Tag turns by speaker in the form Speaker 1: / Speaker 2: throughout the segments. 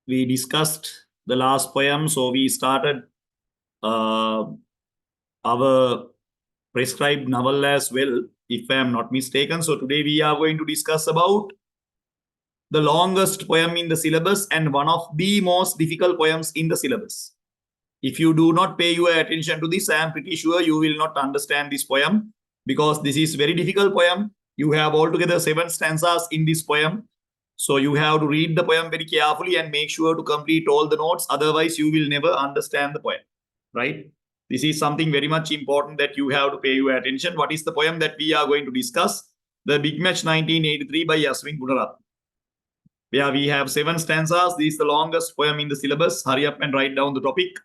Speaker 1: we discussed the last poem. So we started our prescribed novel as well, if I am not mistaken. So today we are going to discuss about the longest poem in the syllabus and one of the most difficult poems in the syllabus. If you do not pay your attention to this, I am pretty sure you will not understand this poem because this is very difficult poem. You have altogether 7 stanzas in this poem. So you have to read the poem very carefully and make sure to complete all the notes. Otherwise, you will never understand the poem, right? This is something very much important that you have to pay your attention. What is the poem that we are going to discuss? The Big Match 1983 by Yasmine Gunarathne. Yeah, we have 7 stanzas. This is the longest poem in the syllabus. Hurry up and write down the topic.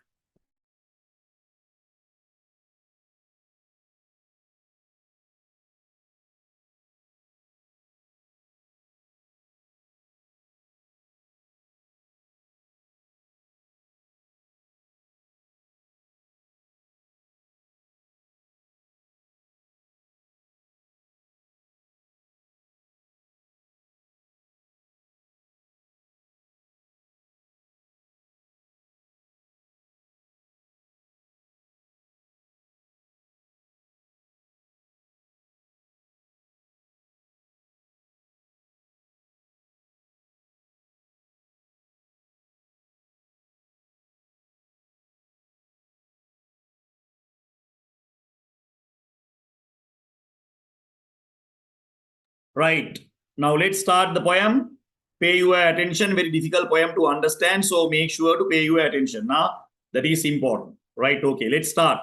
Speaker 1: Right. Now let's start the poem. Pay your attention. Very difficult poem to understand. So make sure to pay your attention. Now that is important. Right. Okay. Let's start.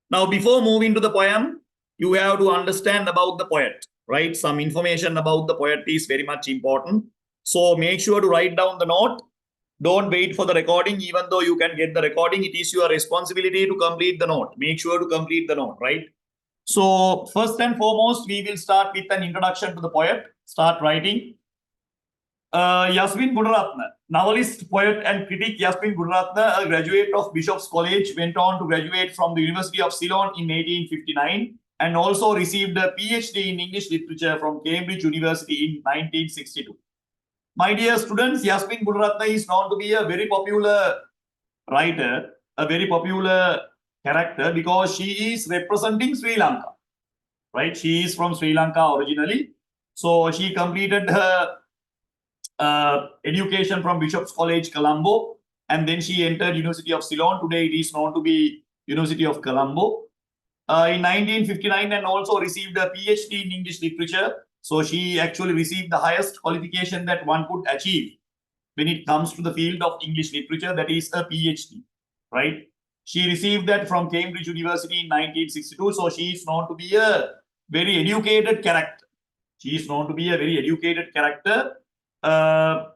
Speaker 1: Now before moving to the poem, you have to understand about the poet. Right. Some information about the poet is very much important. So make sure to write down the note. Don't wait for the recording. Even though you can get the recording, it is your responsibility to complete the note. Make sure to complete the note. Right. So first and foremost, we will start with an introduction to the poet. Start writing. Yasmine Gunarathne, novelist, poet, and critic Yasmine Gunarathne, a graduate of Bishop's College, went on to graduate from the University of Ceylon in 1859 and also received a PhD in English literature from Cambridge University in 1962. My dear students, Yasmine Gunarathne is known to be a very popular writer, a very popular character because she is representing Sri Lanka, right? She is from Sri Lanka originally. So she completed her education from Bishop's College, Colombo, and then she entered University of Ceylon. Today it is known to be University of Colombo. In 1959 and also received a PhD in English literature. So she actually received the highest qualification that one could achieve when it comes to the field of English literature, that is a PhD, right? She received that from Cambridge University in 1962. So she is known to be a very educated character. She is known to be a very educated character. Gunarathne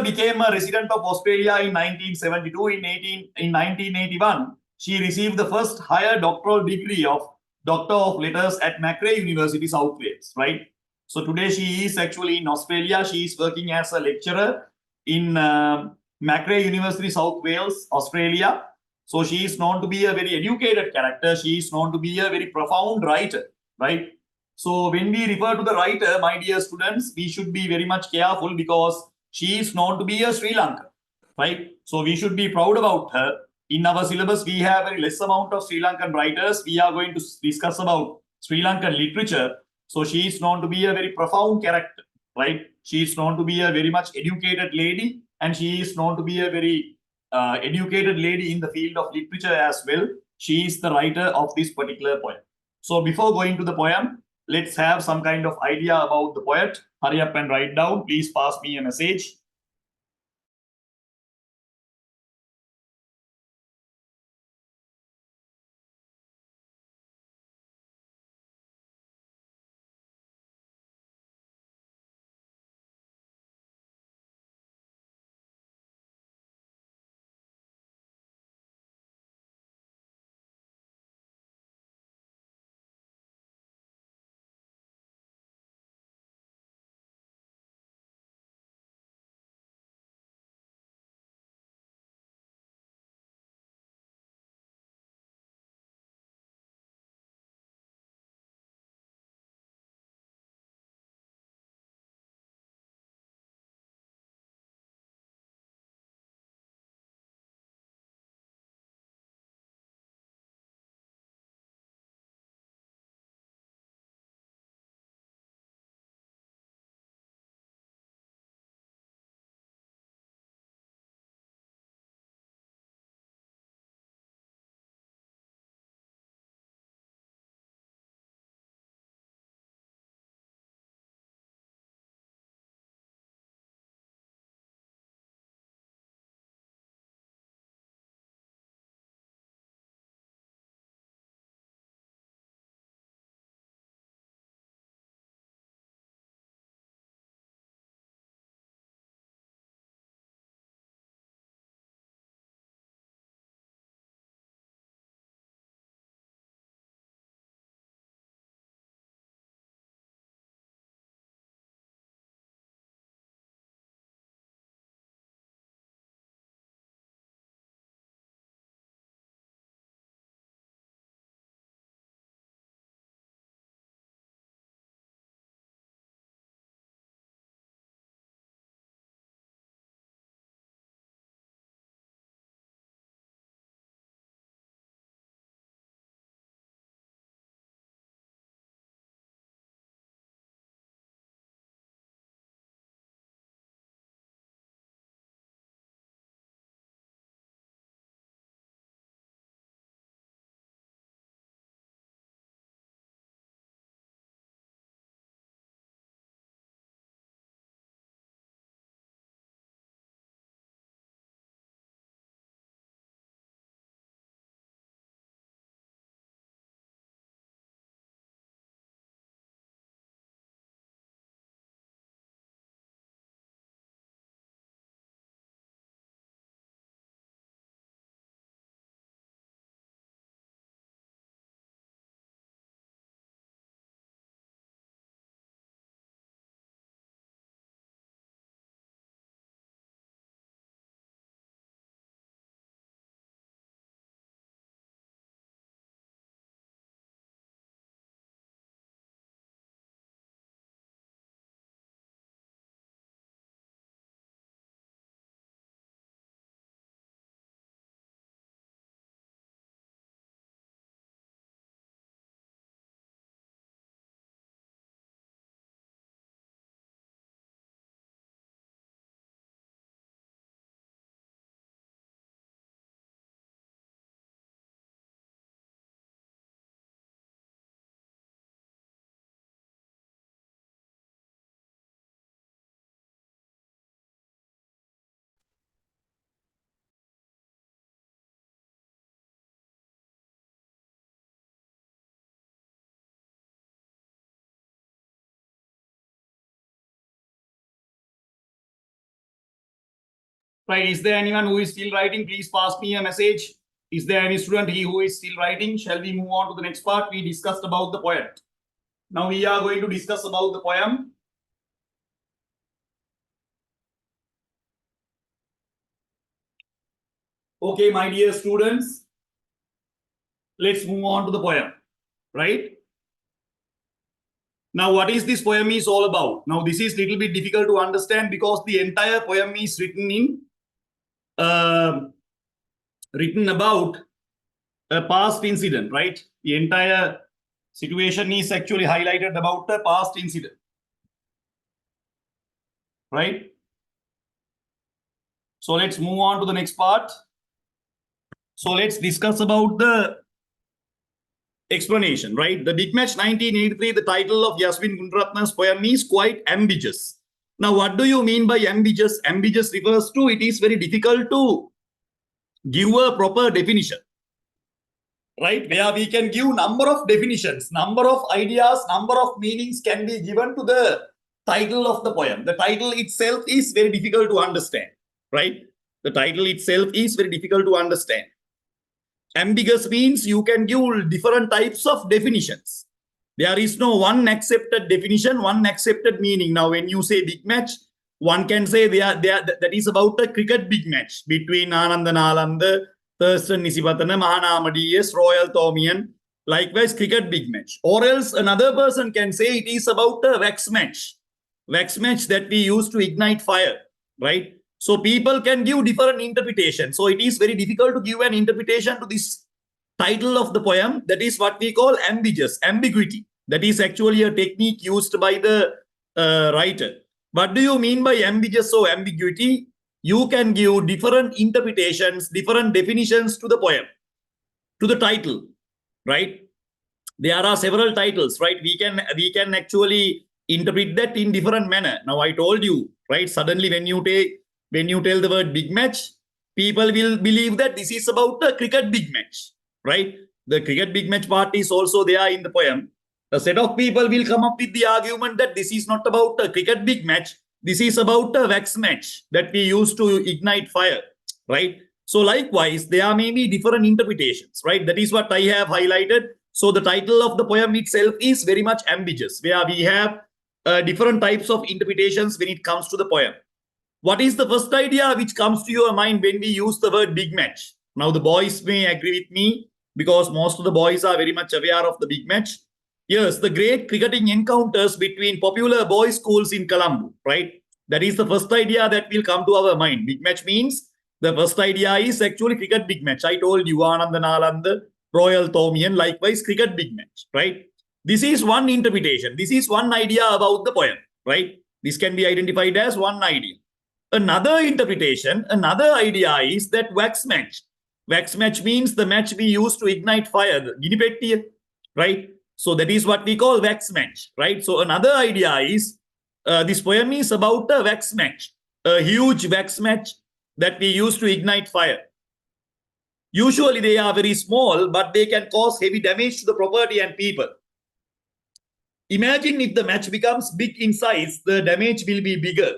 Speaker 1: became a resident of Australia in 1972. In 1981, she received the first higher doctoral degree of Doctor of Letters at Macquarie University, South Wales, right? So today she is actually in Australia. She is working as a lecturer in Macquarie University, South Wales, Australia. So she is known to be a very educated character. She is known to be a very profound writer, right? So when we refer to the writer, my dear students, we should be very much careful because she is known to be a Sri Lankan, right? So we should be proud about her. In our syllabus, we have a less amount of Sri Lankan writers. We are going to discuss about Sri Lankan literature. So she is known to be a very profound character, right? She is known to be a very much educated lady, and she is known to be a very educated lady in the field of literature as well. She is the writer of this particular poem. So before going to the poem, let's have some kind of idea about the poet. Hurry up and write down. Please pass me a message. Right? Is there anyone who is still writing? Please pass me a message. Is there any student who is still writing? Shall we move on to the next part? We discussed about the poem. Now we are going to discuss about the poem. Okay, my dear students, let's move on to the poem, right? Now, what is this poem is all about? Now, this is little bit difficult to understand because the entire poem is written in written about a past incident, right? The entire situation is actually highlighted about the past incident, right? So let's move on to the next part. So let's discuss about the explanation, right? The Big Match 1983, the title of Yasmine Gunarathne's poem is quite ambiguous. Now, what do you mean by ambiguous? Ambiguous refers to it is very difficult to give a proper definition, right? Where we can give number of definitions, number of ideas, number of meanings can be given to the title of the poem. The title itself is very difficult to understand, right? The title itself is very difficult to understand. Ambiguous means you can give different types of definitions. There is no one accepted definition, one accepted meaning. Now, when you say big match, one can say that is about a cricket big match between Ananda Nalanda, Thurston Nisipatana, Mahanama DS, Royal Thomian, likewise cricket big match. Or else another person can say it is about a wax match that we use to ignite fire, right? So people can give different interpretations. So it is very difficult to give an interpretation to this title of the poem. That is what we call ambiguity. That is actually a technique used by the writer. What do you mean by ambiguous or ambiguity? You can give different interpretations, different definitions to the poem, to the title, right? There are several titles, right? We can actually interpret that in different manner. Now I told you, right? Suddenly when you tell the word big match, people will believe that this is about a cricket big match, right? The cricket big match part is also there in the poem. A set of people will come up with the argument that this is not about a cricket big match. This is about a wax match that we use to ignite fire, right? So likewise, there may be different interpretations, right? That is what I have highlighted. So the title of the poem itself is very much ambiguous, where we have different types of interpretations when it comes to the poem. What is the first idea which comes to your mind when we use the word big match? Now the boys may agree with me because most of the boys are very much aware of the big match. Yes, the great cricketing encounters between popular boys' schools in Colombo, right? That is the first idea that will come to our mind. Big match means the first idea is actually cricket big match. I told you Ananda Nalanda, Royal Thomian, likewise cricket big match, right? This is one interpretation. This is one idea about the poem, right? This can be identified as one idea. Another interpretation, another idea is that wax match. Wax match means the match we use to ignite fire, the ginipettiya, right? So that is what we call wax match, right? So another idea is this poem is about a wax match, a huge wax match that we use to ignite fire. Usually they are very small, but they can cause heavy damage to the property and people. Imagine if the match becomes big in size, the damage will be bigger,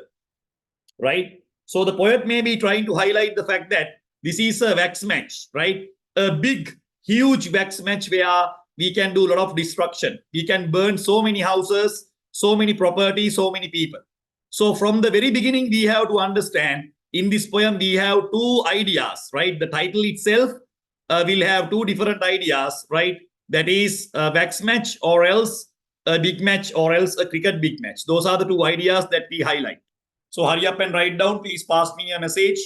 Speaker 1: right? So the poet may be trying to highlight the fact that this is a wax match, right? A big, huge wax match where we can do a lot of destruction. We can burn so many houses, so many properties, so many people. So from the very beginning, we have to understand in this poem, we have two ideas, right? The title itself will have two different ideas, right? That is a wax match or else a big match or else a cricket big match. Those are the two ideas that we highlight. So hurry up and write down. Please pass me a message.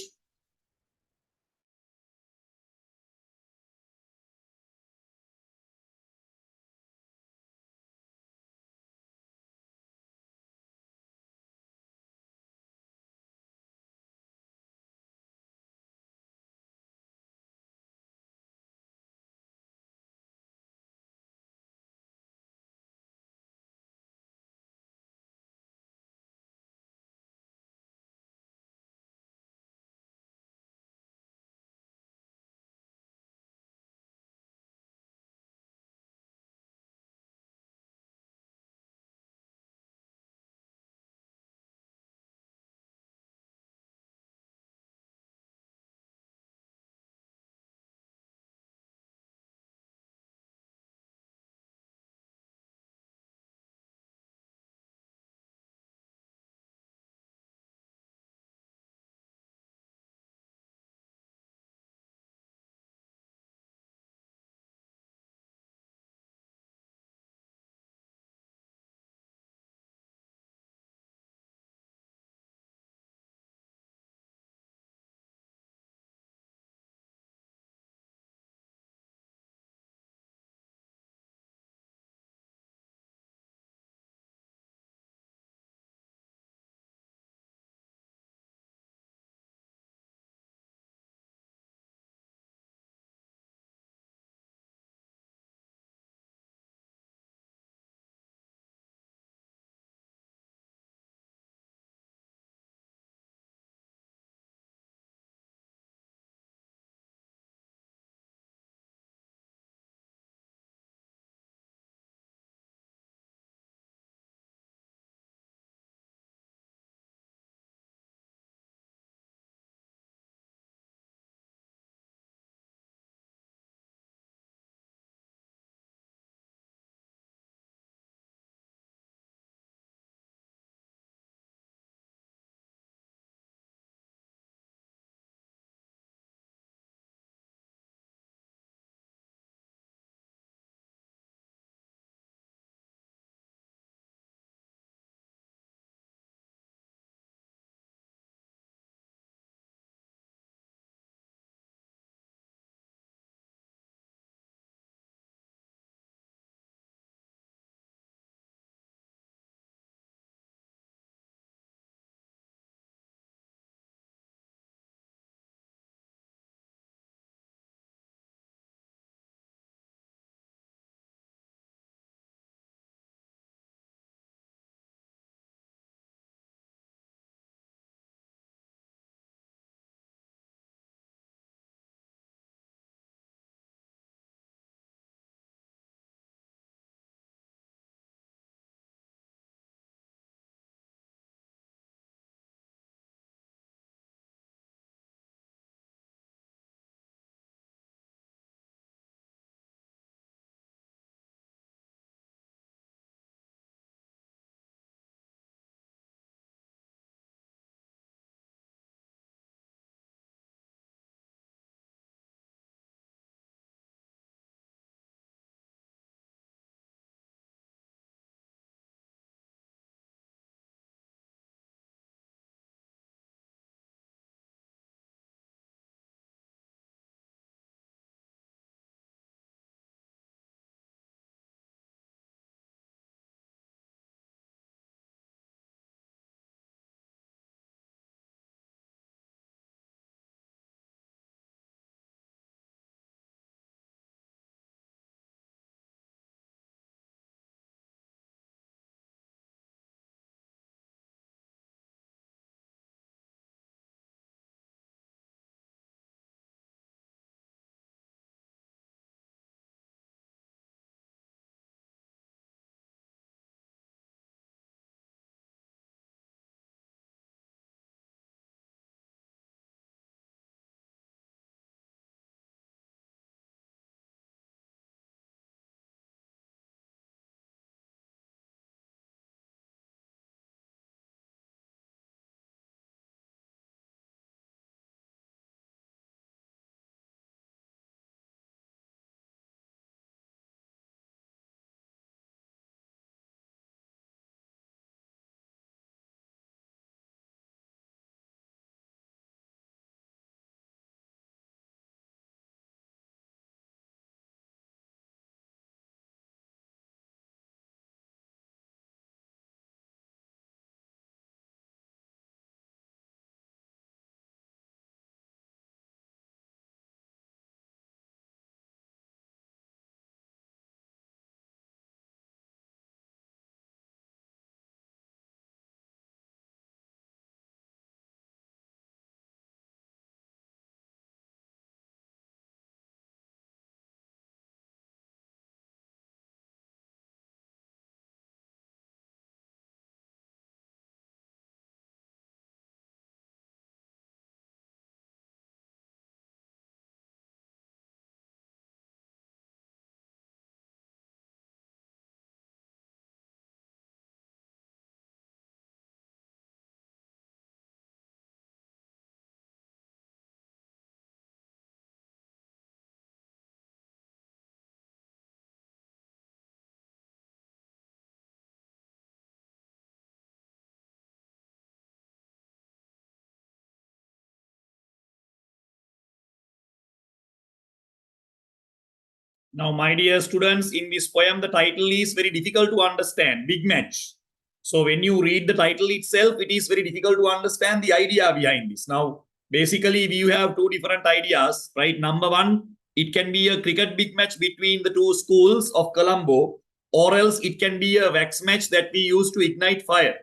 Speaker 1: Now, my dear students, in this poem, the title is very difficult to understand. Big match. So when you read the title itself, it is very difficult to understand the idea behind this. Now, basically, we have two different ideas, right? Number one, it can be a cricket big match between the two schools of Colombo, or else it can be a wax match that we use to ignite fire.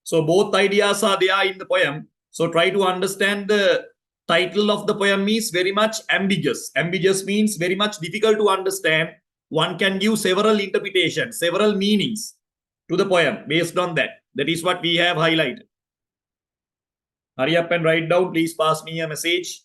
Speaker 1: So both ideas are there in the poem. So try to understand the title of the poem is very much ambiguous. Ambiguous means very much difficult to understand. One can give several interpretations, several meanings to the poem based on that. That is what we have highlighted. Hurry up and write down. Please pass me a message.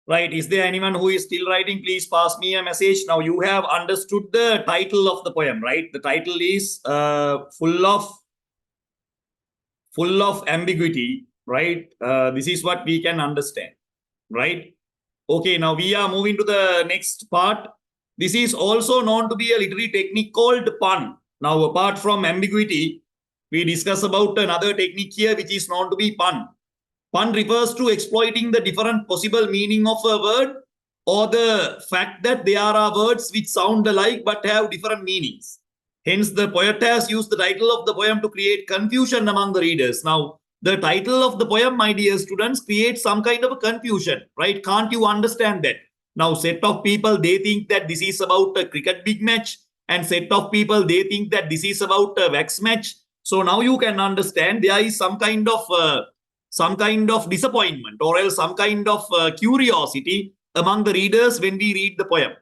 Speaker 1: Right. Is there anyone who is still writing? Please pass me a message. Now you have understood the title of the poem, right? The title is full of ambiguity, right? This is what we can understand, right? Okay, now we are moving to the next part. This is also known to be a literary technique called pun. Now, apart from ambiguity, we discuss about another technique here which is known to be pun. Pun refers to exploiting the different possible meaning of a word or the fact that there are words which sound alike but have different meanings. Hence, the poet has used the title of the poem to create confusion among the readers. Now, the title of the poem, my dear students, creates some kind of a confusion, right? Can't you understand that? Now, set of people, they think that this is about a cricket big match, and set of people, they think that this is about a wax match. So now you can understand there is some kind of disappointment or else some kind of curiosity among the readers when we read the poem.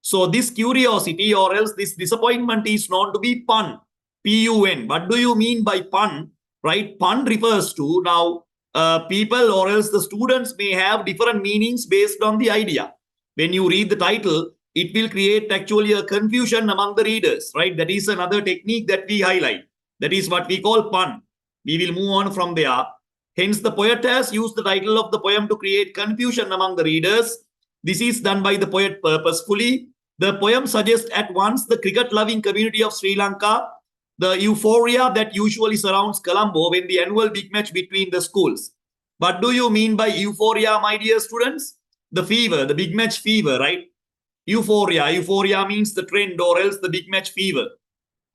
Speaker 1: So this curiosity or else this disappointment is known to be pun, P-U-N. What do you mean by pun? Right? Pun refers to now people or else the students may have different meanings based on the idea. When you read the title, it will create actually a confusion among the readers, right? That is another technique that we highlight. That is what we call pun. We will move on from there. Hence, the poet has used the title of the poem to create confusion among the readers. This is done by the poet purposefully. The poem suggests at once the cricket-loving community of Sri Lanka, the euphoria that usually surrounds Colombo when the annual big match between the schools. What do you mean by euphoria, my dear students? The fever, the big match fever, right? Euphoria. Euphoria means the trend or else the big match fever.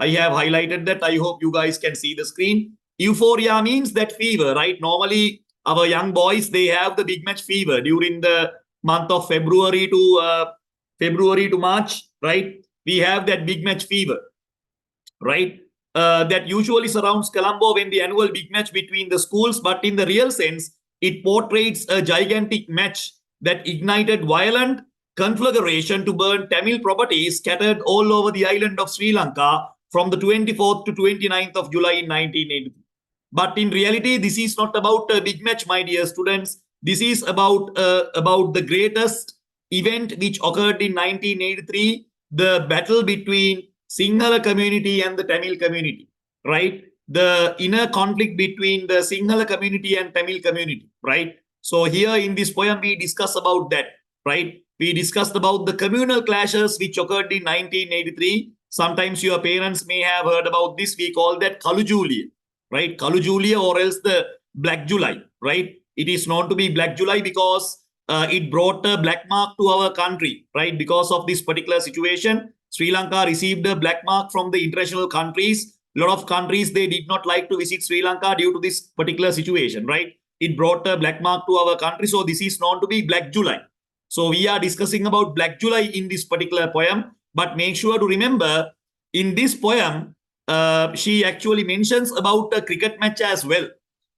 Speaker 1: I have highlighted that. I hope you guys can see the screen. Euphoria means that fever, right? Normally, our young boys, they have the big match fever during the month of February to March, right? We have that big match fever, right? That usually surrounds Colombo when the annual big match between the schools, but in the real sense, it portrays a gigantic match that ignited violent conflagration to burn Tamil properties scattered all over the island of Sri Lanka from the 24th to 29th of July in 1983. But in reality, this is not about a big match, my dear students. This is about the greatest event which occurred in 1983, the battle between Sinhala community and the Tamil community, right? The inner conflict between the Sinhala community and Tamil community, right? So here in this poem, we discuss about that, right? We discussed about the communal clashes which occurred in 1983. Sometimes your parents may have heard about this. We call that Kalu Julia, right? Kalu Julia or else the Black July, right? It is known to be Black July because it brought a black mark to our country, right? Because of this particular situation, Sri Lanka received a black mark from the international countries. A lot of countries, they did not like to visit Sri Lanka due to this particular situation, right? It brought a black mark to our country. So this is known to be Black July. So we are discussing about Black July in this particular poem. But make sure to remember, in this poem, she actually mentions about a cricket match as well.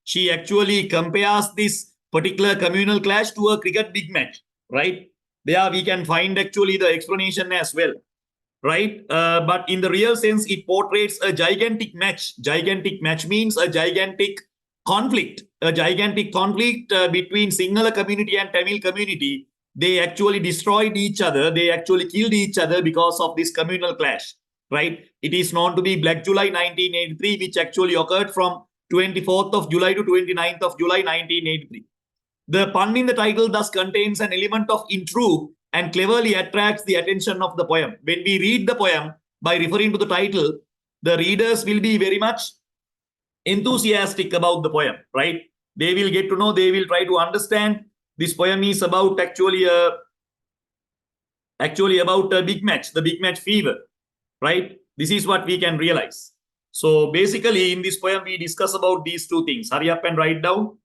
Speaker 1: She actually compares this particular communal clash to a cricket big match, right? There we can find actually the explanation as well, right? But in the real sense, it portrays a gigantic match. Gigantic match means a gigantic conflict, between Sinhala community and Tamil community. They actually destroyed each other. They actually killed each other because of this communal clash, right? It is known to be Black July 1983, which actually occurred from 24th of July to 29th of July 1983. The pun in the title thus contains an element of intrigue and cleverly attracts the attention of the poem. When we read the poem by referring to the title, the readers will be very much enthusiastic about the poem, right? They will get to know, they will try to understand. This poem is about actually about a big match, the big match fever, right? This is what we can realize. So basically, in this poem, we discuss about these two things. Hurry up and write down.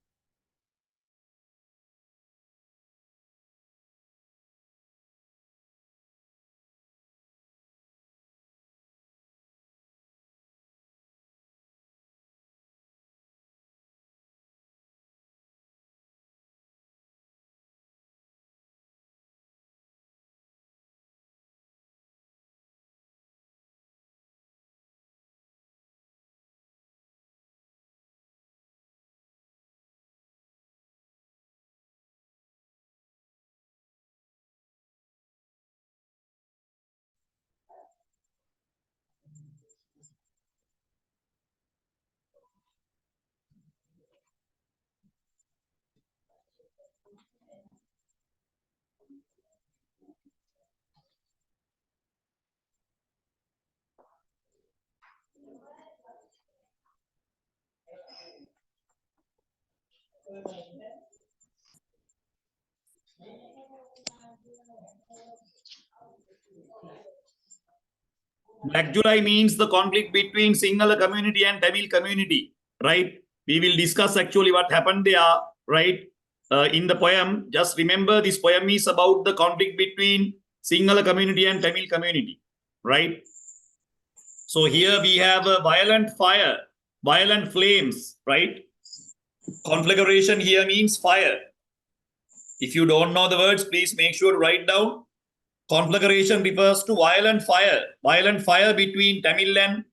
Speaker 1: Black July means the conflict between Sinhala community and Tamil community, right? We will discuss actually what happened there, right? In the poem, just remember this poem is about the conflict between Sinhala community and Tamil community, right? So here we have a violent fire, violent flames, right? Conflagration here means fire. If you don't know the words, please make sure to write down. Conflagration refers to violent fire between Tamil and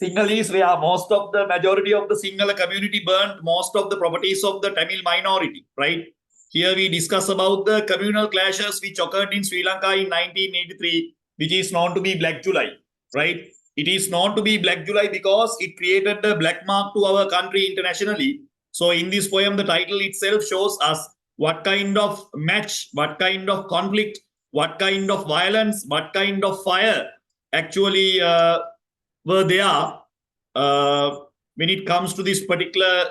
Speaker 1: Sinhalese, where most of the majority of the Sinhala community burnt most of the properties of the Tamil minority, right? Here we discuss about the communal clashes which occurred in Sri Lanka in 1983, which is known to be Black July, right? It is known to be Black July because it created the black mark to our country internationally. So in this poem, the title itself shows us what kind of match, what kind of conflict, what kind of violence, what kind of fire actually were there when it comes to this particular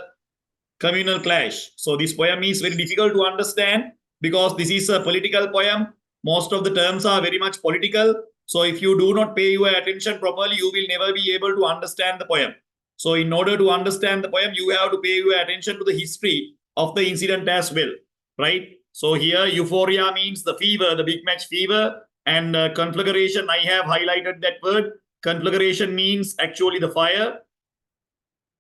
Speaker 1: communal clash. So this poem is very difficult to understand because this is a political poem. Most of the terms are very much political. So if you do not pay your attention properly, you will never be able to understand the poem. So in order to understand the poem, you have to pay your attention to the history of the incident as well, right? So here euphoria means the fever, the big match fever, and conflagration, I have highlighted that word. Conflagration means actually the fire,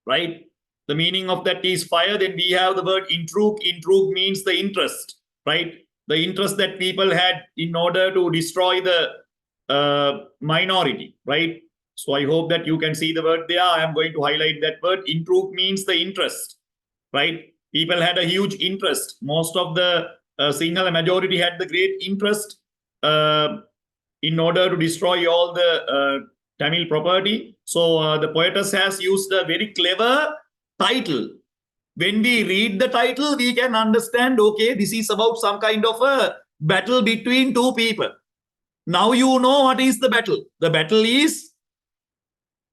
Speaker 1: right? The meaning of that is fire. Then we have the word intrigue. Intrigue means the interest, right? The interest that people had in order to destroy the minority, right? So I hope that you can see the word there. I am going to highlight that word. Intrigue means the interest, right? People had a huge interest. Most of the Sinhala majority had the great interest uh, in order to destroy all the Tamil property. So the poetess has used a very clever title. When we read the title, we can understand, okay, this is about some kind of a battle between two people. Now you know what is the battle. The battle is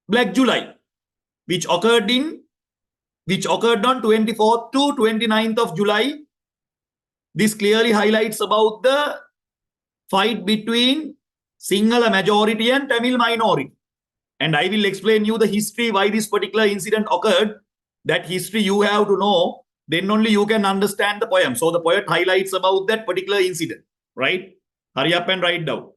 Speaker 1: Black July, which occurred on 24th to 29th of July. This clearly highlights about the fight between Sinhala majority and Tamil minority. And I will explain you the history why this particular incident occurred. That history you have to know, then only you can understand the poem. So the poet highlights about that particular incident, right? Hurry up and write down.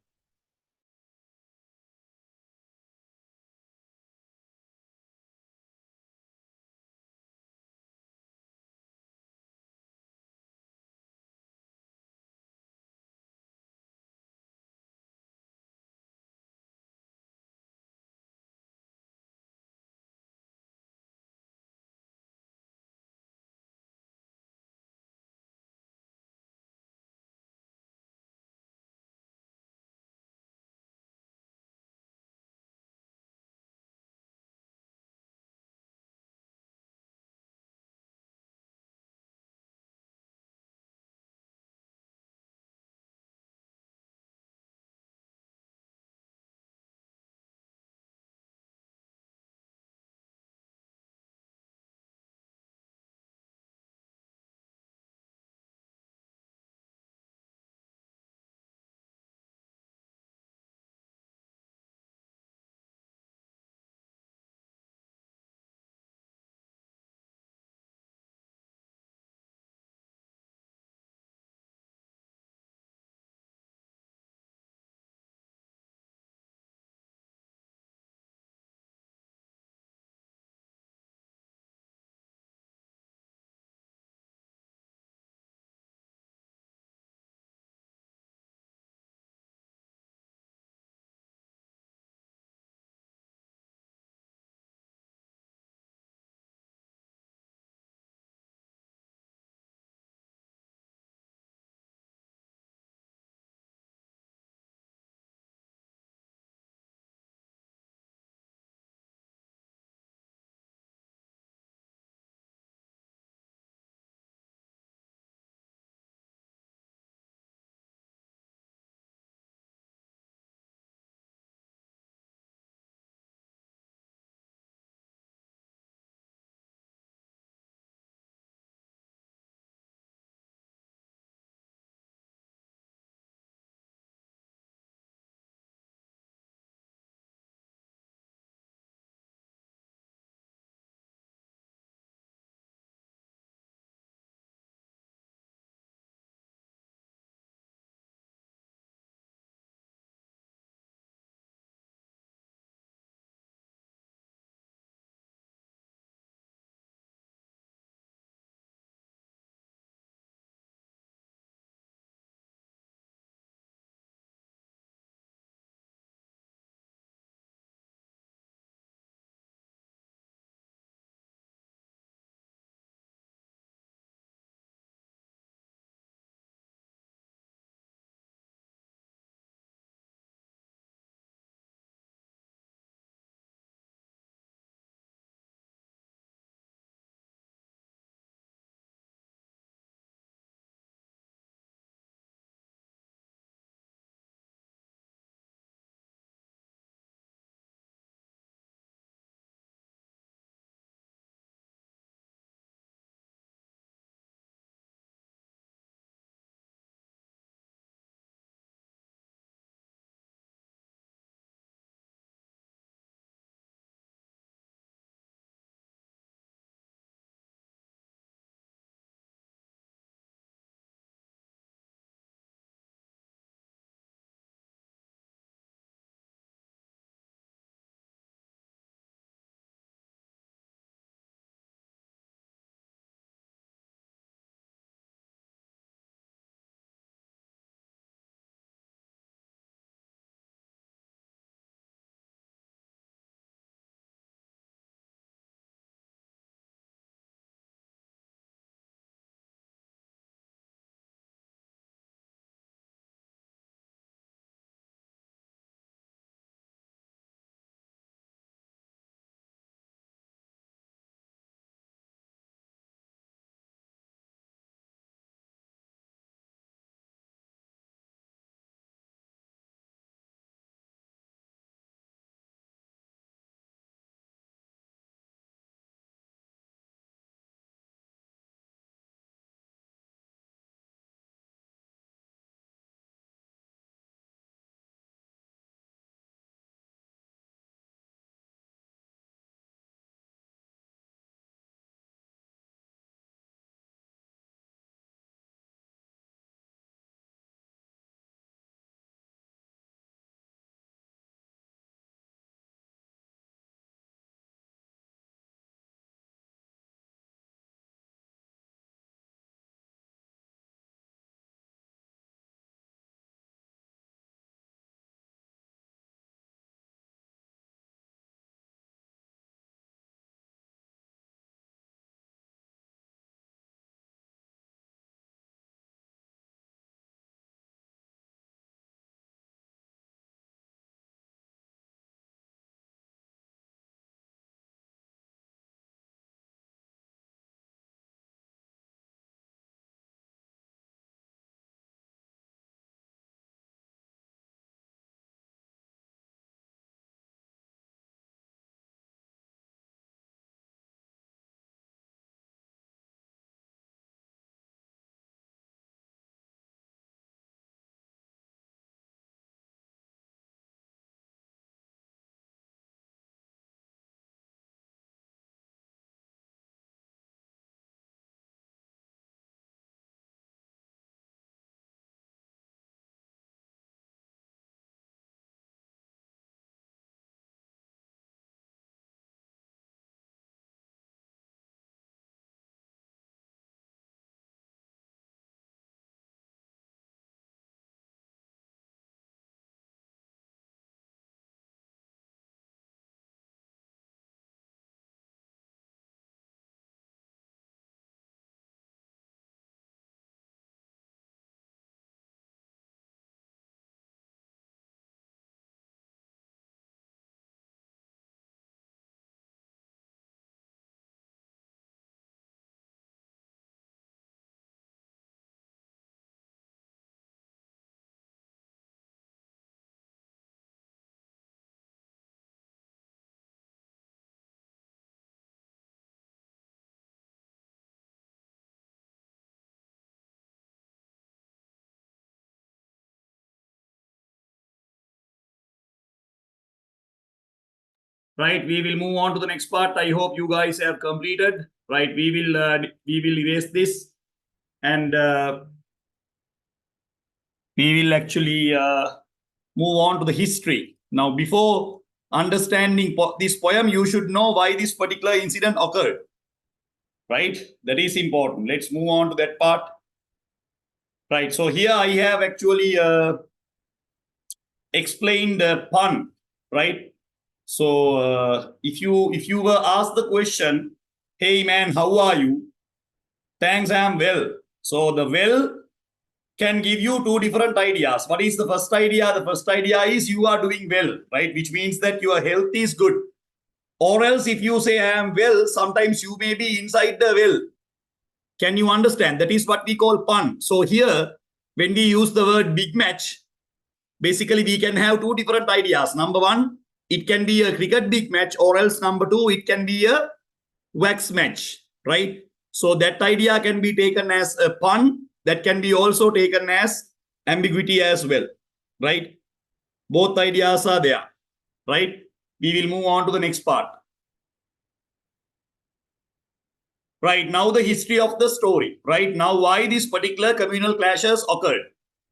Speaker 1: Right, we will move on to the next part. I hope you guys have completed. Right, we will erase this, and we will actually move on to the history. Now, before understanding this poem, you should know why this particular incident occurred. Right, that is important. Let's move on to that part. Right, so here I have actually explained the pun. Right, so if you were asked the question, "Hey man, how are you?" Thanks, I'm well. So the well can give you two different ideas. What is the first idea? The first idea is you are doing well, right? Which means that your health is good. Or else, if you say I am well, sometimes you may be inside the well. Can you understand? That is what we call pun. So here, when we use the word big match, basically we can have two different ideas. Number one, it can be a cricket big match, or else number two, it can be a wax match, right? So that idea can be taken as a pun. That can be also taken as ambiguity as well, right? Both ideas are there, right? We will move on to the next part. Right, now the history of the story. Right, now why these particular communal clashes occurred.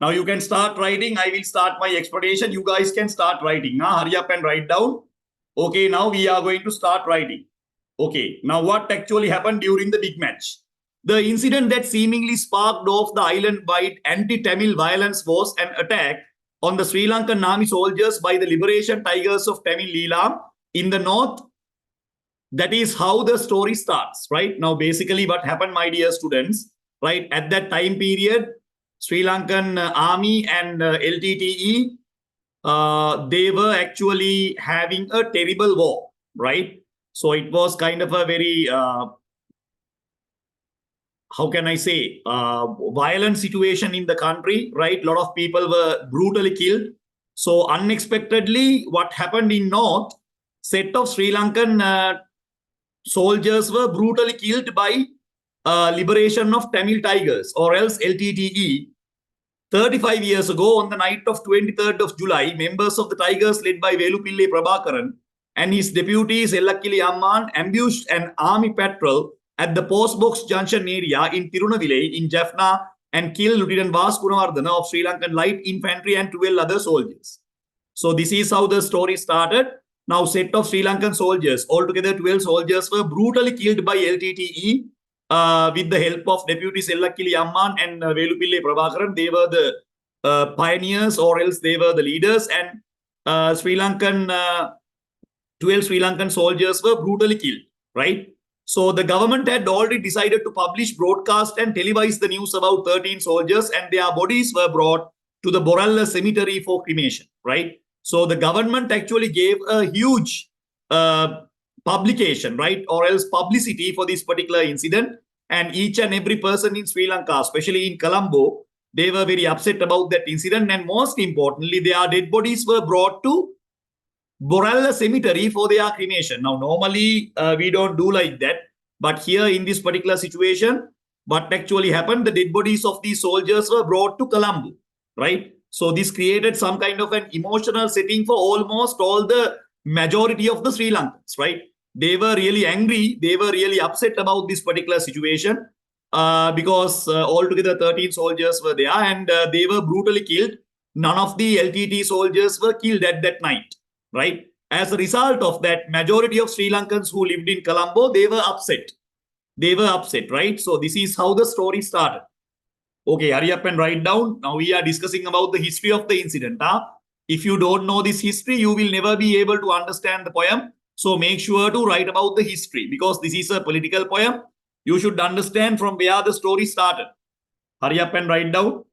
Speaker 1: Now you can start writing. I will start my explanation. You guys can start writing. Now hurry up and write down. Okay, now we are going to start writing. Okay, now what actually happened during the big match? The incident that seemingly sparked off the island-wide anti-Tamil violence was an attack on the Sri Lankan army soldiers by the Liberation Tigers of Tamil Eelam in the north. That is how the story starts, right? Now, basically, what happened, my dear students, right? At that time period, Sri Lankan army and LTTE, they were actually having a terrible war, right? So it was kind of a very how can I say, violent situation in the country, right? A lot of people were brutally killed. So unexpectedly, what happened in North, set of Sri Lankan soldiers were brutally killed by liberation of Tamil Tigers, or else LTTE. 35 years ago, on the night of 23rd of July, members of the Tigers led by Velupille Prabhakaran and his deputies Ellakili Amman ambushed an army patrol at the Postbox Junction area in Tirunavile in Jaffna and killed Lieutenant Vas Gunarathne of Sri Lankan Light Infantry and 12 other soldiers. So this is how the story started. Now, set of Sri Lankan soldiers, altogether 12 soldiers, were brutally killed by LTTE with the help of deputies Ellakili Amman and Velupille Prabhakaran. They were the pioneers, or else they were the leaders, and Sri Lankan 12 Sri Lankan soldiers were brutally killed, right? So the government had already decided to publish, broadcast, and televise the news about 13 soldiers, and their bodies were brought to the Boralla cemetery for cremation, right? So the government actually gave a huge publication, right, or else publicity for this particular incident. And each and every person in Sri Lanka, especially in Colombo, they were very upset about that incident. And most importantly, their dead bodies were brought to Boralla cemetery for their cremation. Now, normally we don't do like that, but here in this particular situation, what actually happened, the dead bodies of these soldiers were brought to Colombo, right? So this created some kind of an emotional setting for almost all the majority of the Sri Lankans, right? They were really angry. They were really upset about this particular situation because altogether 13 soldiers were there and they were brutally killed. None of the LTT soldiers were killed at that night, right? As a result of that, majority of Sri Lankans who lived in Colombo, they were upset. They were upset, right? So this is how the story started. Okay, hurry up and write down. Now we are discussing about the history of the incident. Huh? If you don't know this history, you will never be able to understand the poem. So make sure to write about the history because this is a political poem. You should understand from where the story started. Hurry up and write down.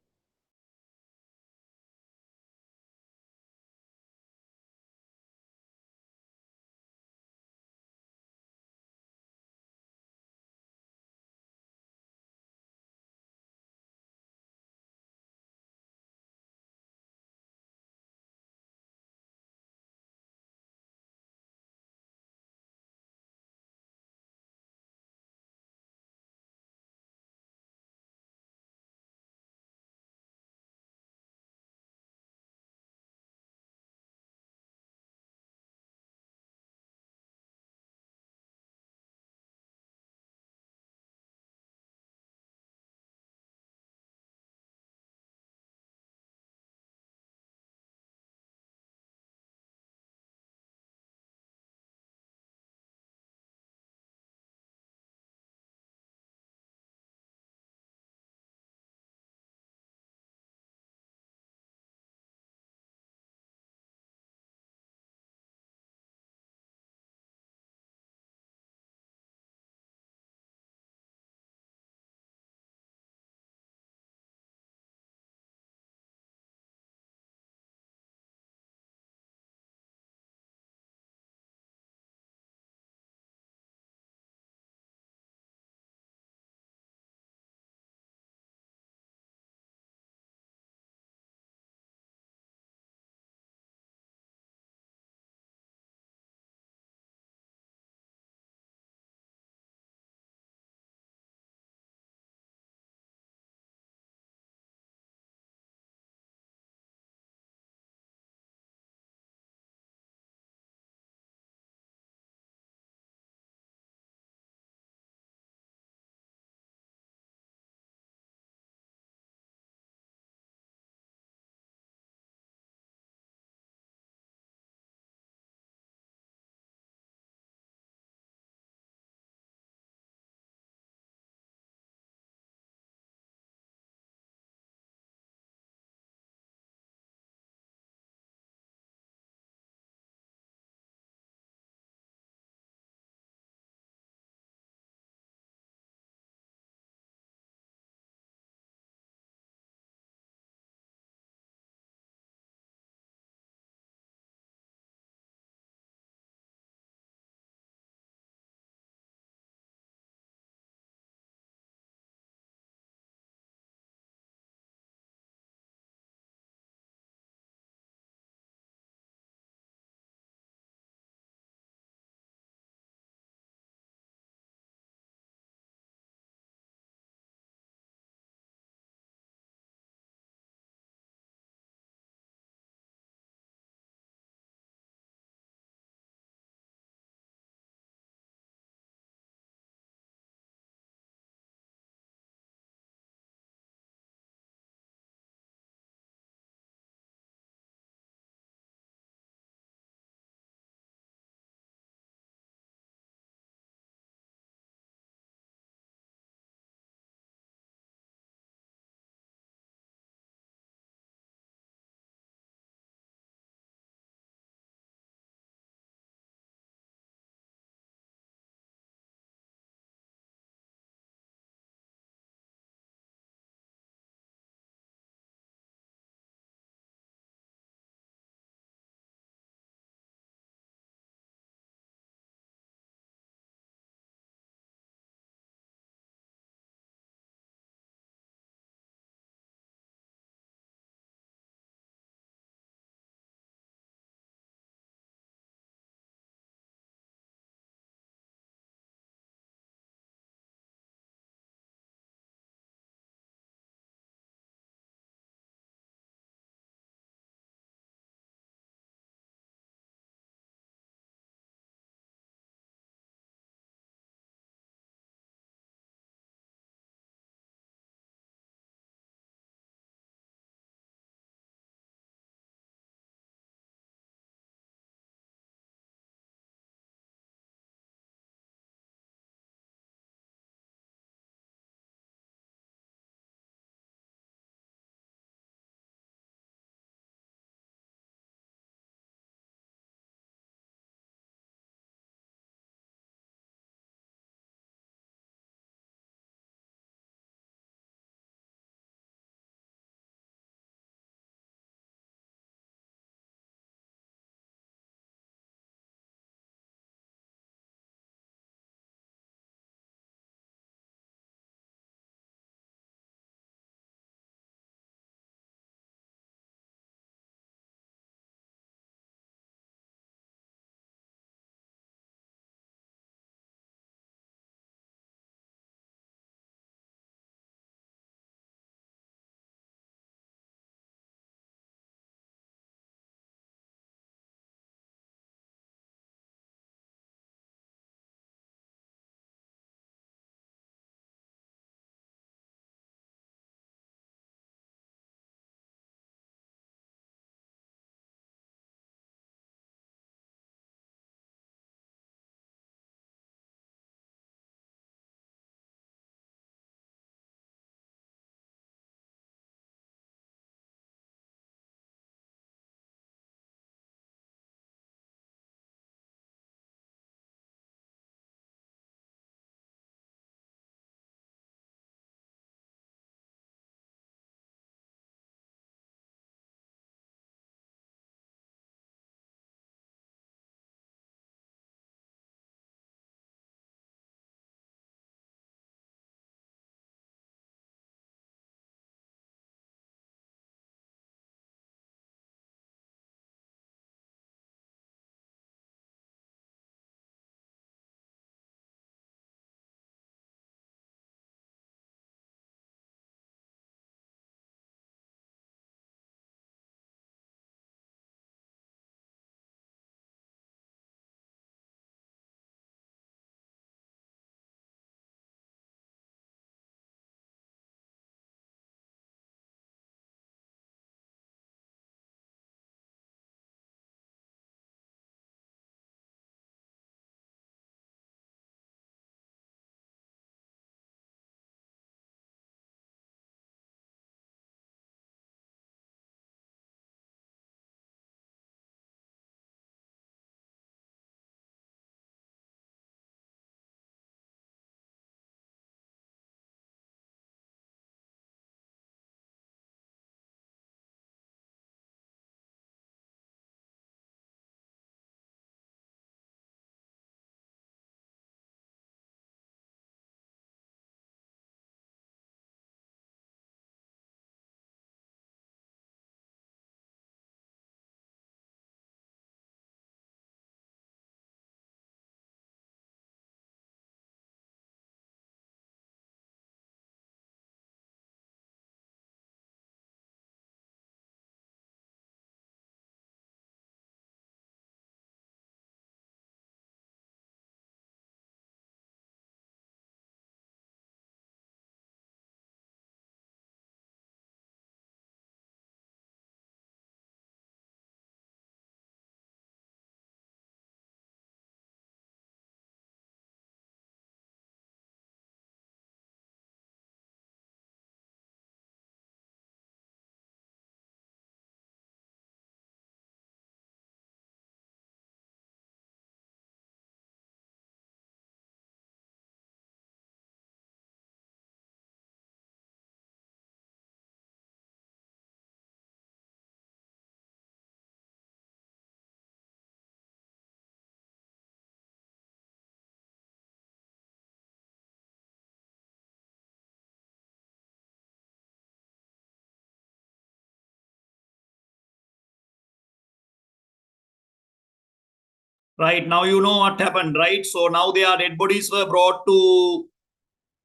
Speaker 1: Right now, you know what happened, right? So now their dead bodies were brought to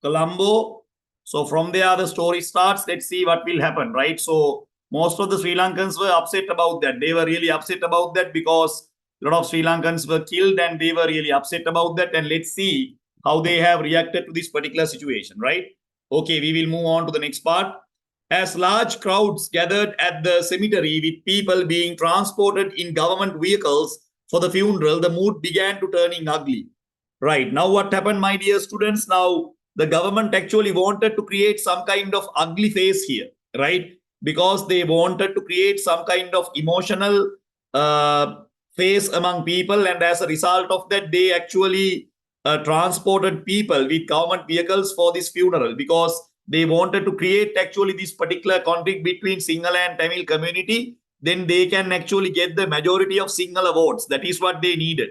Speaker 1: Colombo. So from there, the story starts. Let's see what will happen, right? So most of the Sri Lankans were upset about that. They were really upset about that because a lot of Sri Lankans were killed and they were really upset about that. And let's see how they have reacted to this particular situation, right? Okay, we will move on to the next part. As large crowds gathered at the cemetery with people being transported in government vehicles for the funeral, the mood began to turning ugly. Right. Now, what happened, my dear students? Now, the government actually wanted to create some kind of ugly face here, right? Because they wanted to create some kind of emotional uh, face among people. And as a result of that, they actually transported people with government vehicles for this funeral because they wanted to create actually this particular conflict between Sinhala and Tamil community. Then they can actually get the majority of Sinhala votes. That is what they needed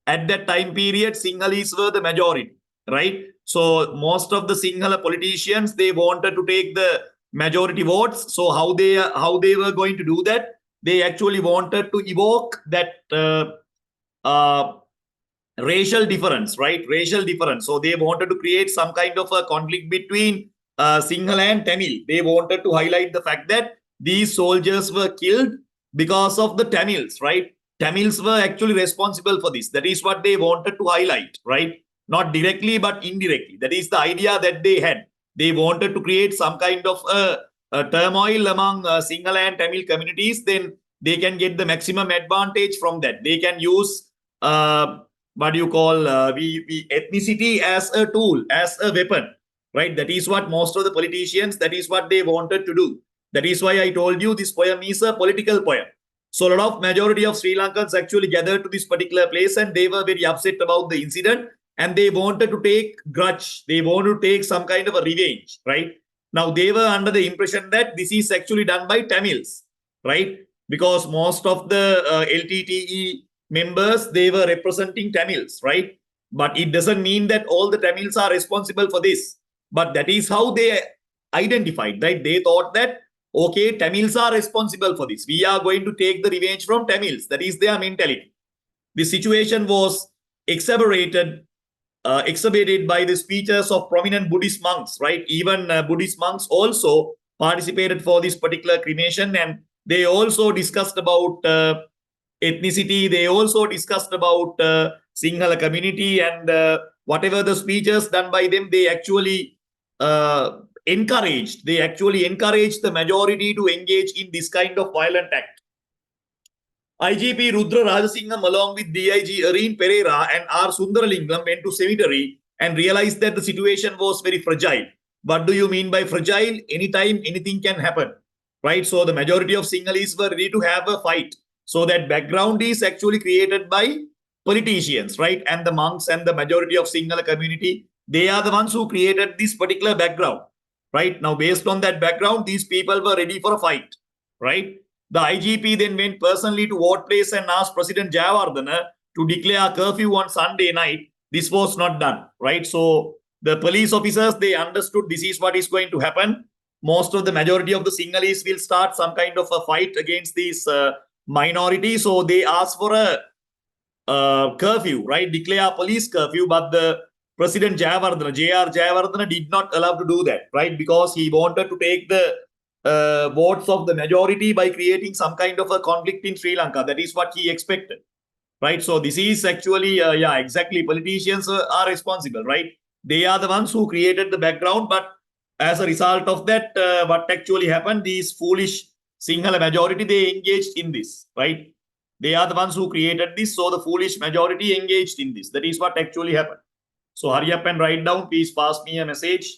Speaker 1: at that time period. Sinhalese were the majority, right? So most of the Sinhala politicians, they wanted to take the majority votes. So how they were going to do that? They actually wanted to evoke that uh, racial difference, right? Racial difference. So they wanted to create some kind of a conflict between Sinhala and Tamil. They wanted to highlight the fact that these soldiers were killed because of the Tamils, right? Tamils were actually responsible for this. That is what they wanted to highlight, right? Not directly, but indirectly. That is the idea that they had. They wanted to create some kind of a turmoil among Sinhala and Tamil communities. Then they can get the maximum advantage from that. They can use what do you call we ethnicity as a tool, as a weapon, right? That is what most of the politicians, that is what they wanted to do. That is why I told you this poem is a political poem. So a lot of majority of Sri Lankans actually gathered to this particular place and they were very upset about the incident and they wanted to take grudge. They wanted to take some kind of a revenge, right? Now they were under the impression that this is actually done by Tamils, right? Because most of the LTTE members, they were representing Tamils, right? But it doesn't mean that all the Tamils are responsible for this. But that is how they identified, right? They thought that, okay, Tamils are responsible for this. We are going to take the revenge from Tamils. That is their mentality. The situation was exacerbated by the speeches of prominent Buddhist monks, right? Even Buddhist monks also participated for this particular cremation and they also discussed about ethnicity. They also discussed about Sinhala community and whatever the speeches done by them, they actually encouraged the majority to engage in this kind of violent act. IGP Rudra Rajasingham along with DIG Areen Pereira and R. Sundaralingam went to cemetery and realized that the situation was very fragile. What do you mean by fragile? Anytime anything can happen, right? So the majority of Sinhalese were ready to have a fight. So that background is actually created by politicians, right? And the monks and the majority of Sinhala community, they are the ones who created this particular background, right? Now, based on that background, these people were ready for a fight, right? The IGP then went personally to Ward Place and asked President Jayawardena to declare a curfew on Sunday night. This was not done, right? So the police officers, they understood this is what is going to happen. Most of the majority of the Sinhalese will start some kind of a fight against these minorities. So they asked for a curfew, right? Declare a police curfew, but the President Jayawardena, J.R. Jayawardena did not allow to do that, right? Because he wanted to take the votes of the majority by creating some kind of a conflict in Sri Lanka. That is what he expected, right? So this is actually, yeah, exactly. Politicians are responsible, right? They are the ones who created the background, but as a result of that, what actually happened, these foolish Sinhala majority, they engaged in this, right? They are the ones who created this, so the foolish majority engaged in this. That is what actually happened. So hurry up and write down. Please pass me a message.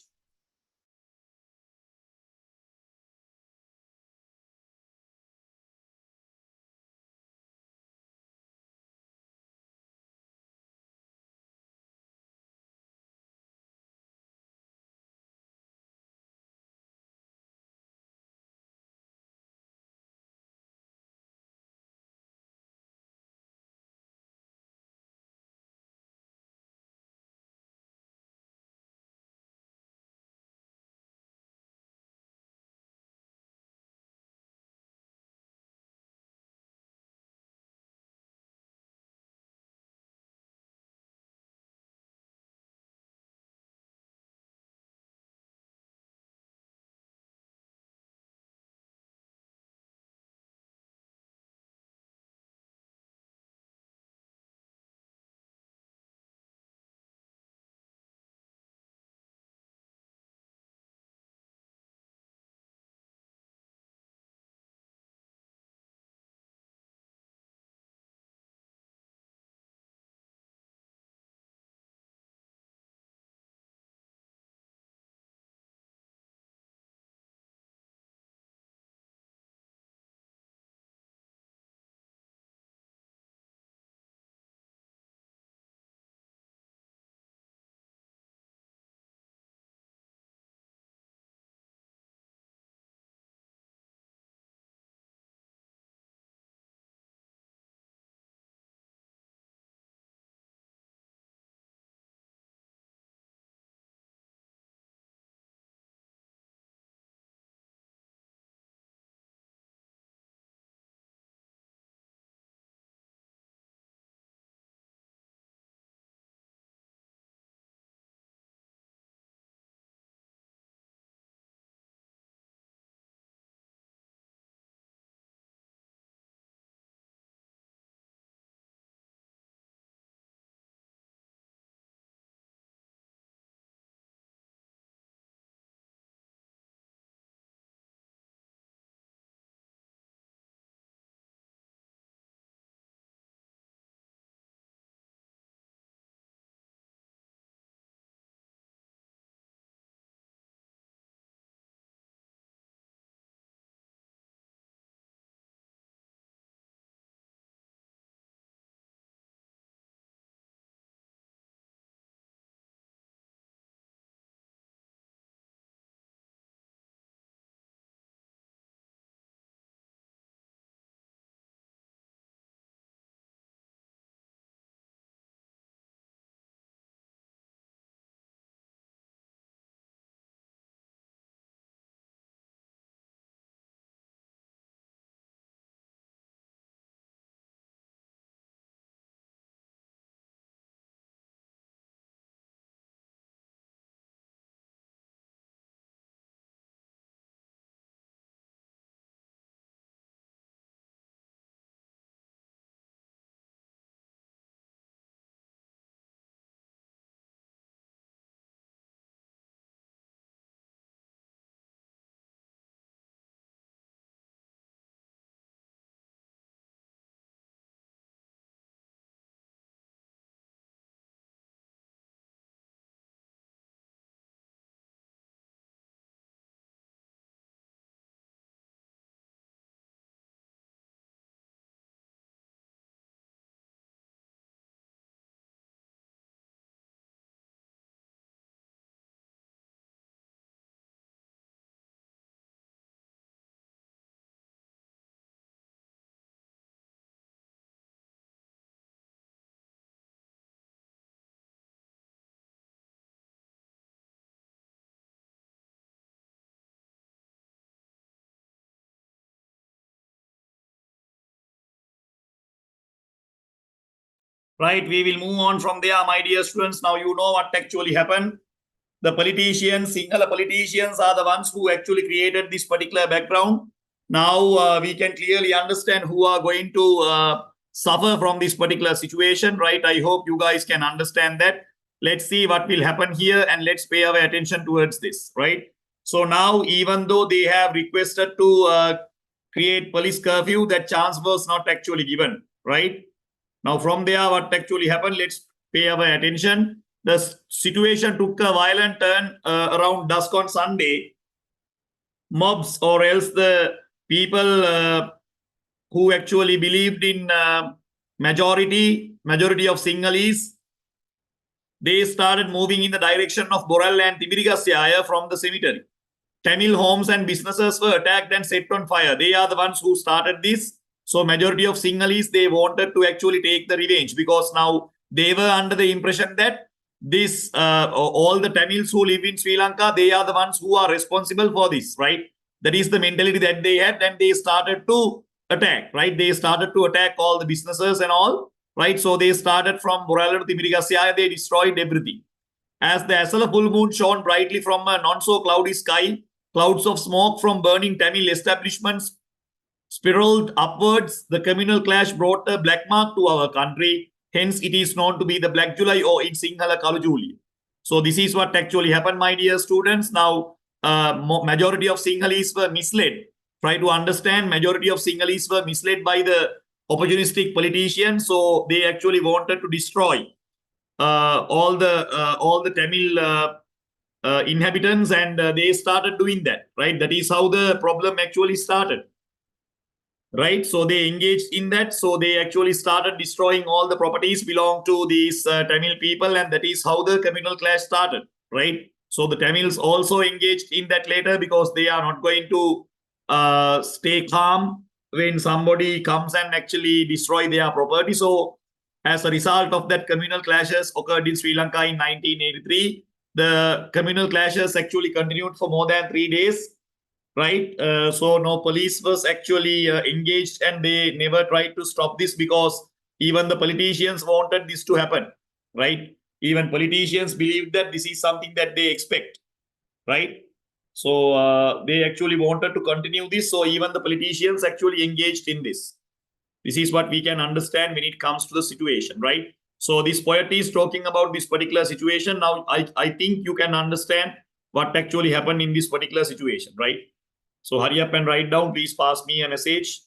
Speaker 1: Right, we will move on from there, my dear students. Now you know what actually happened. The politicians, Sinhala politicians are the ones who actually created this particular background. Now we can clearly understand who are going to suffer from this particular situation, right? I hope you guys can understand that. Let's see what will happen here and let's pay our attention towards this, right? So now, even though they have requested to create police curfew, that chance was not actually given, right? Now, from there, what actually happened? Let's pay our attention. The situation took a violent turn around dusk on Sunday. Mobs, or else the people who actually believed in majority of Sinhalese, they started moving in the direction of Boral and Tibirigasyaya from the cemetery. Tamil homes and businesses were attacked and set on fire. They are the ones who started this. So majority of Sinhalese, they wanted to actually take the revenge because now they were under the impression that this all the Tamils who live in Sri Lanka, they are the ones who are responsible for this, right? That is the mentality that they had, and they started to attack, right? They started to attack all the businesses and all, right? So they started from Borala to Timirigasya, they destroyed everything. As the Asala full moon shone brightly from a not so cloudy sky, clouds of smoke from burning Tamil establishments spiraled upwards. The communal clash brought a black mark to our country. Hence, it is known to be the Black July or in Sinhala Kalujuli. So, this is what actually happened, my dear students. Now, majority of Sinhalese were misled. Try to understand, majority of Sinhalese were misled by the opportunistic politicians. So, they actually wanted to destroy all the Tamil inhabitants, and they started doing that, right? That is how the problem actually started, right? So they engaged in that. So they actually started destroying all the properties belong to these Tamil people, and that is how the communal clash started, right? So the Tamils also engaged in that later because they are not going to stay calm when somebody comes and actually destroy their property. So as a result of that, communal clashes occurred in Sri Lanka in 1983. The communal clashes actually continued for more than 3 days, right? So no police was actually engaged, and they never tried to stop this because even the politicians wanted this to happen, right? Even politicians believed that this is something that they expect, right? So they actually wanted to continue this. So even the politicians actually engaged in this. This is what we can understand when it comes to the situation, right? So this poet is talking about this particular situation. Now, I think you can understand what actually happened in this particular situation, right? So hurry up and write down. Please pass me a message.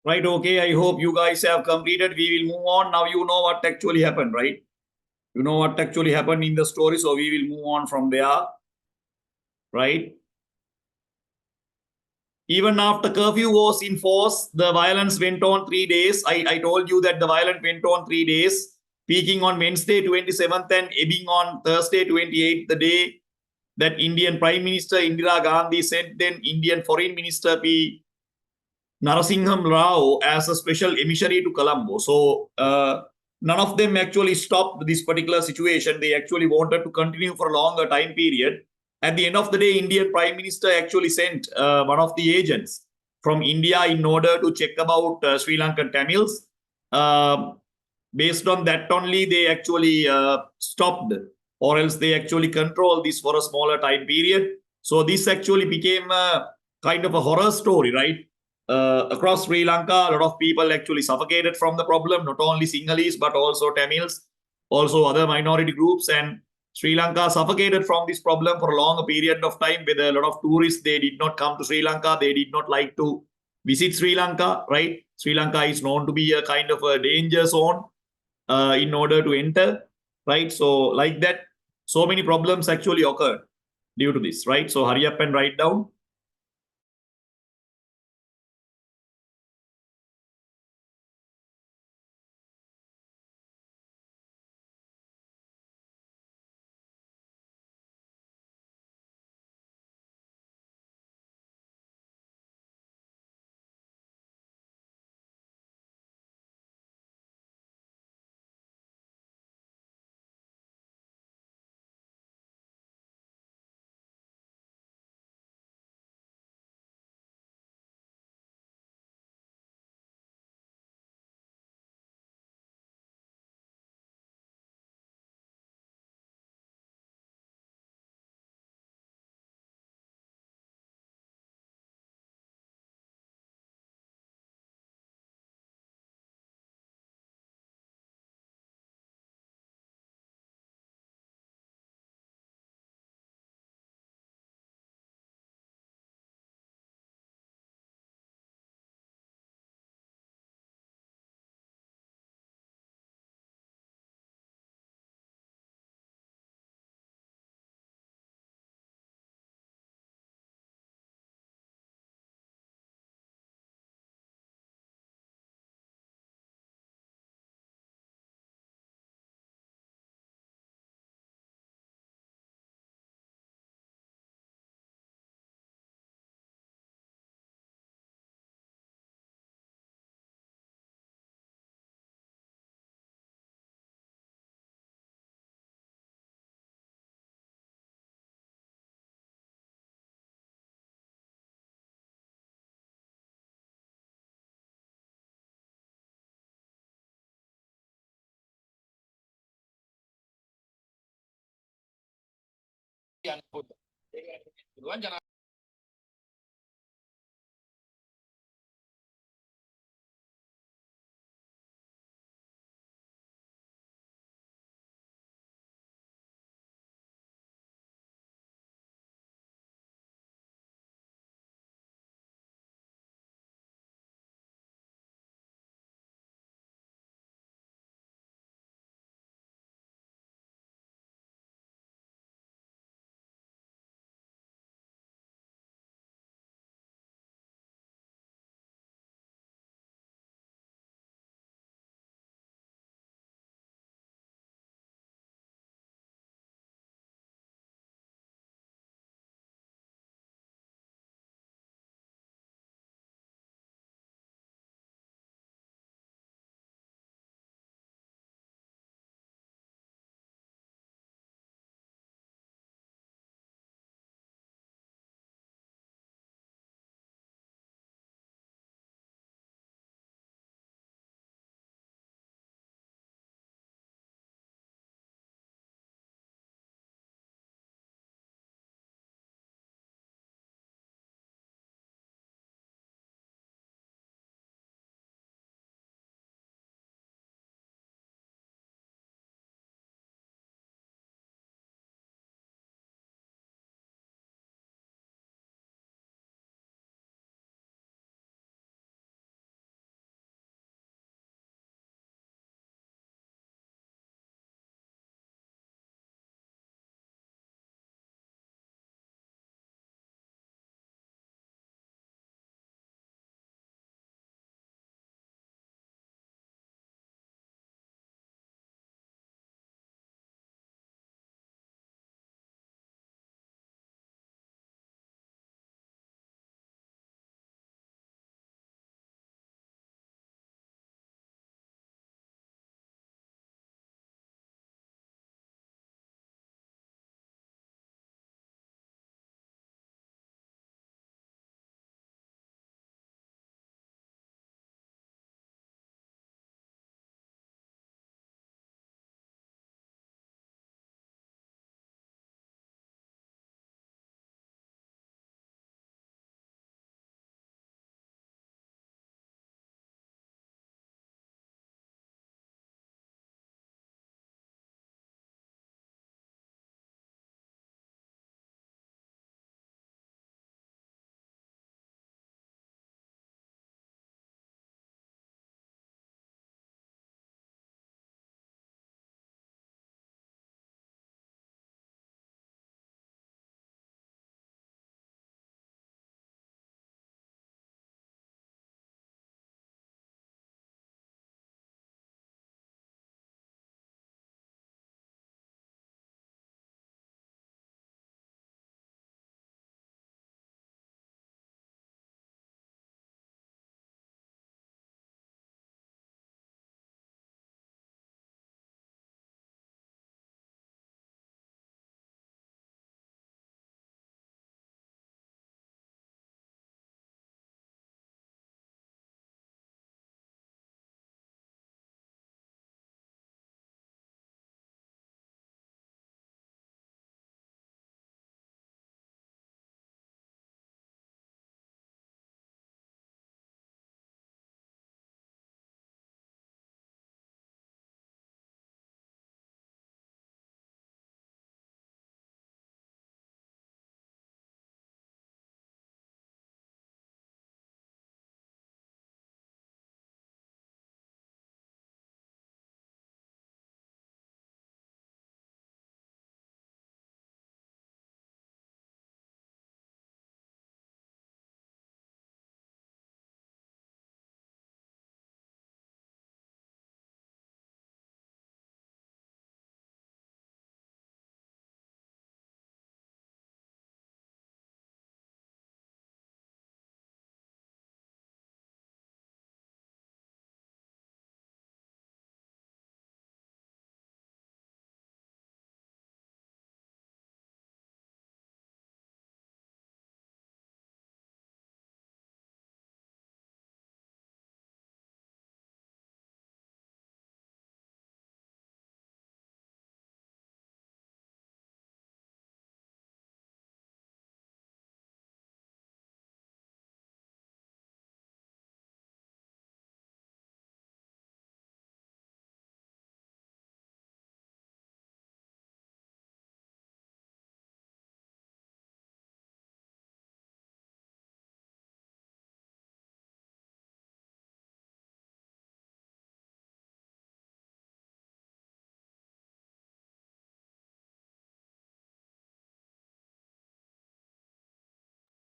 Speaker 1: Right, okay. I hope you guys have completed. We will move on. Now you know what actually happened, right? You know what actually happened in the story, so we will move on from there, right? Even after curfew was in force, the violence went on 3 days. I told you that the violence went on 3 days, peaking on Wednesday 27th and ebbing on Thursday 28th, the day that Indian Prime Minister Indira Gandhi sent then Indian Foreign Minister P. Narasimham Rao as a special emissary to Colombo. So none of them actually stopped this particular situation. They actually wanted to continue for a longer time period. At the end of the day, Indian Prime Minister actually sent one of the agents from India in order to check about Sri Lankan Tamils. Uh, Based on that only, they actually stopped, or else they actually controlled this for a smaller time period. So this actually became a kind of a horror story, right? Across Sri Lanka, a lot of people actually suffocated from the problem, not only Sinhalese, but also Tamils, also other minority groups. And Sri Lanka suffocated from this problem for a long period of time with a lot of tourists. They did not come to Sri Lanka. They did not like to visit Sri Lanka, right? Sri Lanka is known to be a kind of a danger zone in order to enter, right? So, like that, so many problems actually occurred due to this, right? So, hurry up and write down.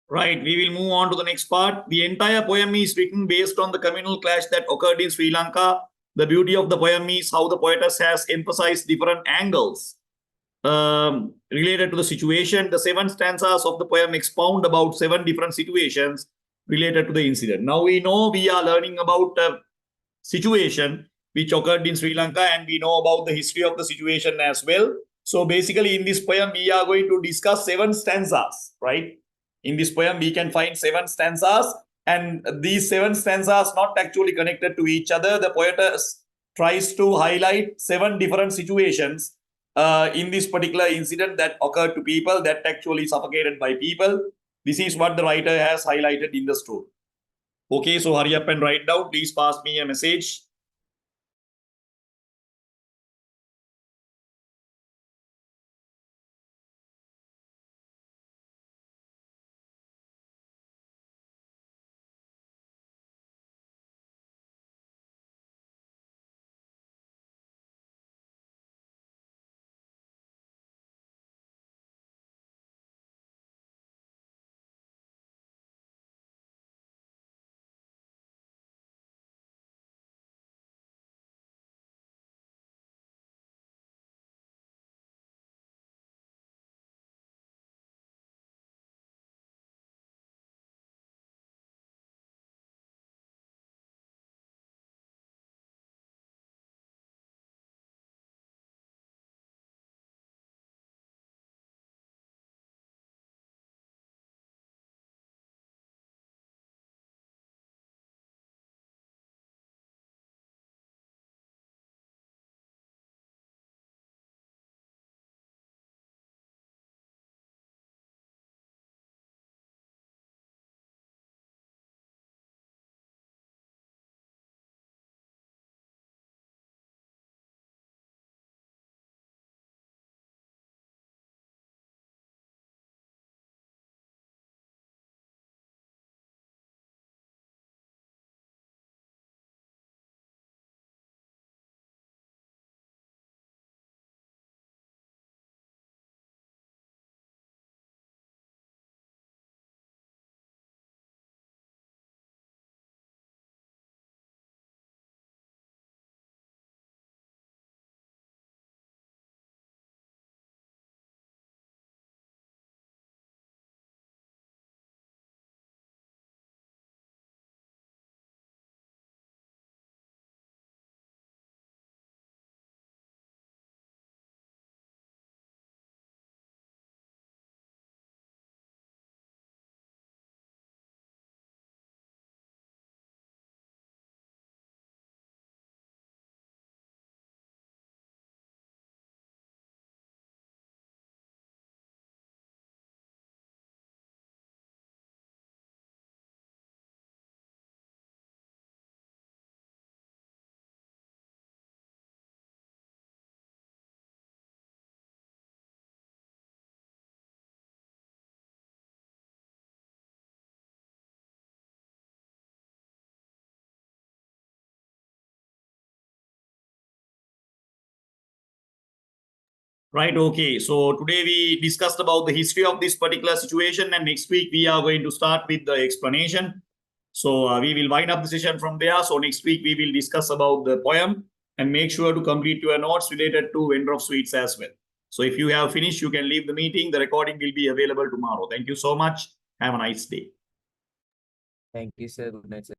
Speaker 1: Right, we will move on to the next part. The entire poem is written based on the communal clash that occurred in Sri Lanka. The beauty of the poem is how the poetess has emphasized different angles related to the situation. The 7 stanzas of the poem expound about 7 different situations related to the incident. Now we know we are learning about a situation which occurred in Sri Lanka, and we know about the history of the situation as well. So basically in this poem, we are going to discuss 7 stanzas, right? In this poem, we can find 7 stanzas, and these 7 stanzas not actually connected to each other. The poetess tries to highlight 7 different situations in this particular incident that occurred to people, that actually suffocated by people. This is what the writer has highlighted in the story. Okay, so hurry up and write down. Please pass me a message. Right, okay. So today we discussed about the history of this particular situation, and next week we are going to start with the explanation. So we will wind up the session from there. So next week we will discuss about the poem, and make sure to complete your notes related to vendor of sweets as well. So if you have finished, you can leave the meeting. The recording will be available tomorrow. Thank you so much. Have a nice day.
Speaker 2: Thank you, sir. Good night, sir.